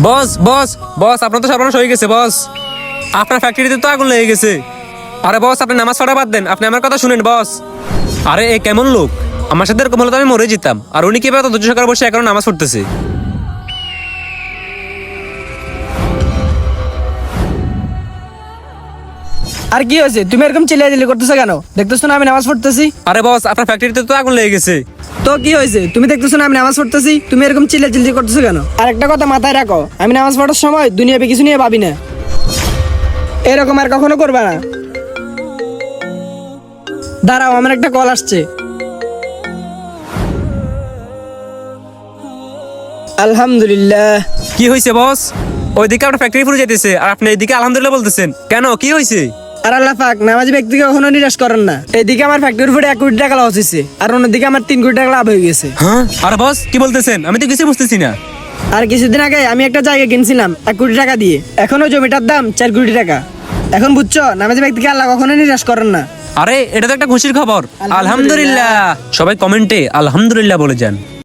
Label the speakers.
Speaker 1: বস বস বস, আপনার তো সর্বনাশ হয়ে গেছে বস। আপনার ফ্যাক্টরিতে তো আগুন লেগে গেছে। আরে বস, আপনি নামাজ পড়া বাদ দেন, আপনি আমার কথা শুনেন বস। আরে এ কেমন লোক? আমার সাথে এরকম হলে তো আমি মরে যেতাম। আর উনি কিভাবে এত ধৈর্য সহকারে বসে এখন নামাজ পড়তেছে?
Speaker 2: আর কি হয়েছে? তুমি এরকম চিল্লাচিল্লি করতেছো কেন? দেখতেছো না আমি নামাজ পড়তেছি?
Speaker 1: আরে বস, আপনার ফ্যাক্টরিতে তো আগুন লেগে গেছে।
Speaker 2: তো কি হয়েছে? তুমি দেখতেছো না আমি নামাজ পড়তেছি? তুমি এরকম চিল্লাচিল্লি করতেছো কেন? আর একটা কথা মাথায় রাখো, আমি নামাজ পড়ার সময় দুনিয়াবে কিছু নিয়ে ভাবি না। এরকম আর কখনো করবা না। দাঁড়াও, আমার একটা কল আসছে। আলহামদুলিল্লাহ।
Speaker 1: কি হয়েছে বস? ওইদিকে আপনার ফ্যাক্টরি পুরো যেতেছে আর আপনি এইদিকে আলহামদুলিল্লাহ বলতেছেন কেন? কি হয়েছে?
Speaker 2: আর আল্লাহ পাক নামাজি ব্যক্তিকে কখনো নিরাশ করেন না। এদিকে আমার ফ্যাক্টরির উপরে 1 কোটি টাকা লস হয়েছে, আর অন্যদিকে আমার 3 কোটি টাকা লাভ হয়ে গেছে।
Speaker 1: হ্যাঁ? আরে বস কি বলতেছেন? আমি তো কিছু বুঝতেছি না।
Speaker 2: আর কিছুদিন আগে আমি একটা জায়গা কিনছিলাম 1 কোটি টাকা দিয়ে। এখন ওই জমিটার দাম 4 কোটি টাকা। এখন বুঝছো, নামাজি ব্যক্তিকে আল্লাহ কখনো নিরাশ করেন না।
Speaker 1: আরে এটা তো একটা খুশির খবর।
Speaker 2: আলহামদুলিল্লাহ।
Speaker 1: আলহামদুলিল্লাহ। সবাই কমেন্টে আলহামদুলিল্লাহ বলে যান।